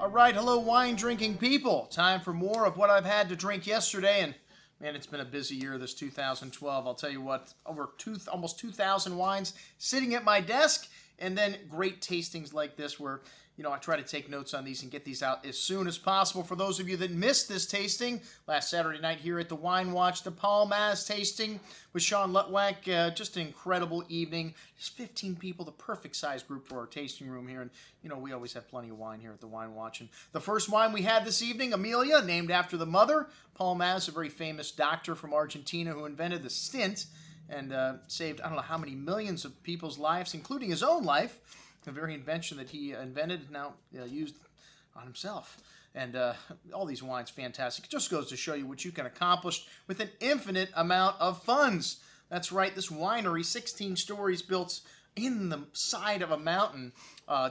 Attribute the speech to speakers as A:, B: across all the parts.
A: All right, hello wine drinking people. Time for more of what I've had to drink yesterday, and man, it's been a busy year this 2012. I'll tell you what, almost 2,000 wines sitting at my desk, and then great tastings like this where, I try to take notes on these and get these out as soon as possible. For those of you that missed this tasting, last Saturday night here at the Wine Watch, the Palmaz tasting with Sean Lutwack, just an incredible evening. Just 15 people, the perfect size group for our tasting room here. And, we always have plenty of wine here at the Wine Watch. And the first wine we had this evening, Amelia, named after the mother. Palmaz, a very famous doctor from Argentina who invented the stint and saved, I don't know how many millions of people's lives, including his own life. The very invention that he invented now used on himself. And all these wines, fantastic. It just goes to show you what you can accomplish with an infinite amount of funds. That's right, this winery, 16 stories built in the side of a mountain,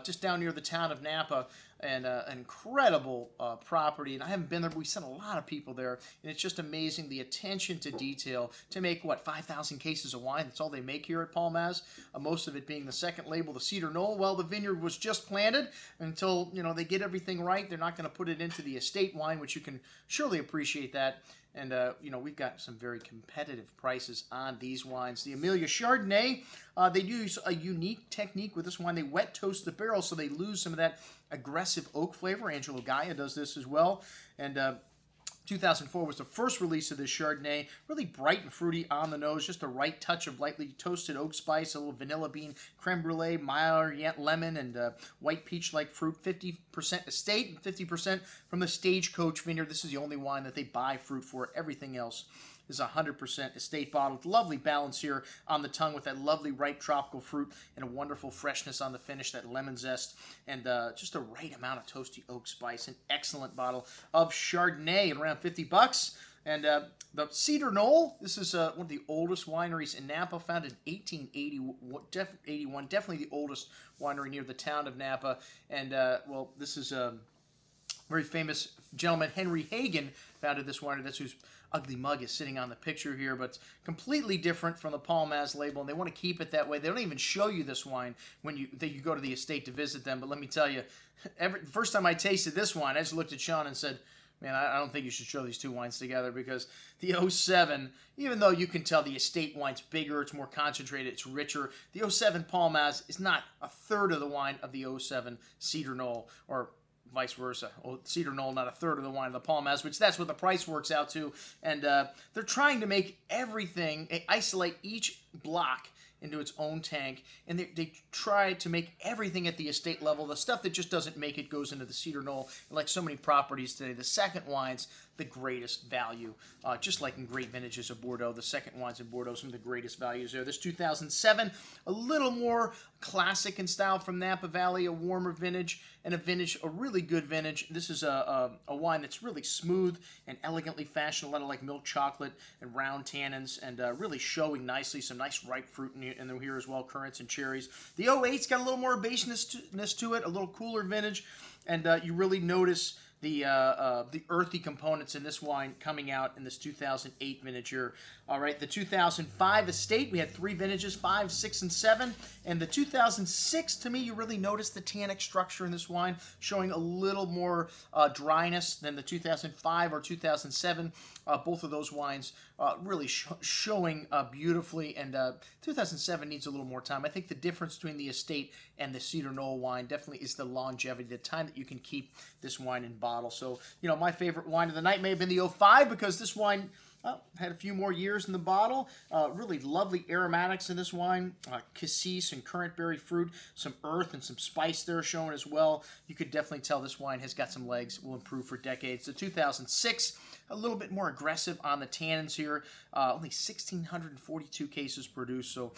A: just down near the town of Napa, and an incredible property. And I haven't been there, but we sent a lot of people there, and it's just amazing the attention to detail to make, 5,000 cases of wine. That's all they make here at Palmaz, most of it being the second label, the Cedar Knoll. Well, the vineyard was just planted. Until, they get everything right, they're not going to put it into the estate wine, which you can surely appreciate that. And, we've got some very competitive prices on these wines. The Amelia Chardonnay, they use a unique technique with this wine. They wet toast the barrel so they lose some of that aggressive oak flavor. Angelo Gaia does this as well. And 2004 was the first release of this Chardonnay. Really bright and fruity on the nose. Just the right touch of lightly toasted oak spice, a little vanilla bean, creme brulee, mild lemon, and white peach-like fruit. 50% estate and 50% from the Stagecoach Vineyard. This is the only wine that they buy fruit for. Everything else is 100% estate bottled. Lovely balance here on the tongue with that lovely ripe tropical fruit and a wonderful freshness on the finish, that lemon zest, and just the right amount of toasty oak spice. An excellent bottle of Chardonnay at around 50 bucks. And the Cedar Knoll, this is one of the oldest wineries in Napa, founded in 1881, definitely the oldest winery near the town of Napa. And, this is a very famous gentleman, Henry Hagen, founded this winery. That's whose ugly mug is sitting on the picture here, but it's completely different from the Palmaz label, and they want to keep it that way. They don't even show you this wine when you go to the estate to visit them, but let me tell you, the first time I tasted this wine, I just looked at Sean and said, man, I don't think you should show these two wines together, because the 07, even though you can tell the estate wine's bigger, it's more concentrated, it's richer, the 07 Palmaz is not a third of the wine of the 07 Cedar Knoll, or vice versa. Cedar Knoll, not a third of the wine of the Palmaz, which that's what the price works out to. And they're trying to make everything, isolate each block into its own tank, and they try to make everything at the estate level. The stuff that just doesn't make it goes into the Cedar Knoll. And like so many properties today, the second wine's the greatest value. Just like in great vintages of Bordeaux, the second wines in Bordeaux, some of the greatest values there. This 2007, a little more classic in style from Napa Valley, a warmer vintage, and a really good vintage. This is a wine that's really smooth and elegantly fashioned, a lot of like milk chocolate and round tannins, and really showing nicely, some nice ripe fruit in here as well, currants and cherries. The 08's got a little more herbaceousness to it, a little cooler vintage, and you really notice the earthy components in this wine coming out in this 2008 vintage here. All right, the 2005 estate, we had 3 vintages, 5, 6, and 7. And the 2006, to me, you really notice the tannic structure in this wine, showing a little more dryness than the 2005 or 2007. Both of those wines really showing beautifully, and 2007 needs a little more time. I think the difference between the estate and the Cedar Knoll wine definitely is the longevity, the time that you can keep this wine in bottle. So, my favorite wine of the night may have been the 05, because this wine had a few more years in the bottle. Really lovely aromatics in this wine. Cassis and currant berry fruit, some earth and some spice there shown as well. You could definitely tell this wine has got some legs, will improve for decades. The 2006, a little bit more aggressive on the tannins here. Only 1,642 cases produced. So,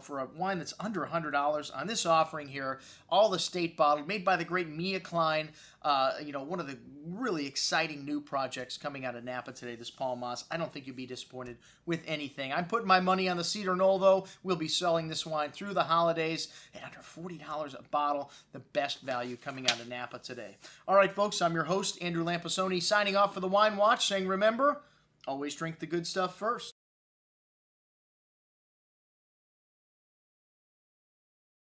A: for a wine that's under $100 on this offering here, all estate bottled, made by the great Mia Klein. One of the really exciting new projects coming out of Napa today, this Palmaz. I don't think you'd be disappointed with anything. I'm putting my money on the Cedar Knoll, though. We'll be selling this wine through the holidays at under $40 a bottle. The best value coming out of Napa today. All right, folks, I'm your host, Andrew Lampasoni, signing off for the Wine Watch, saying remember, always drink the good stuff first.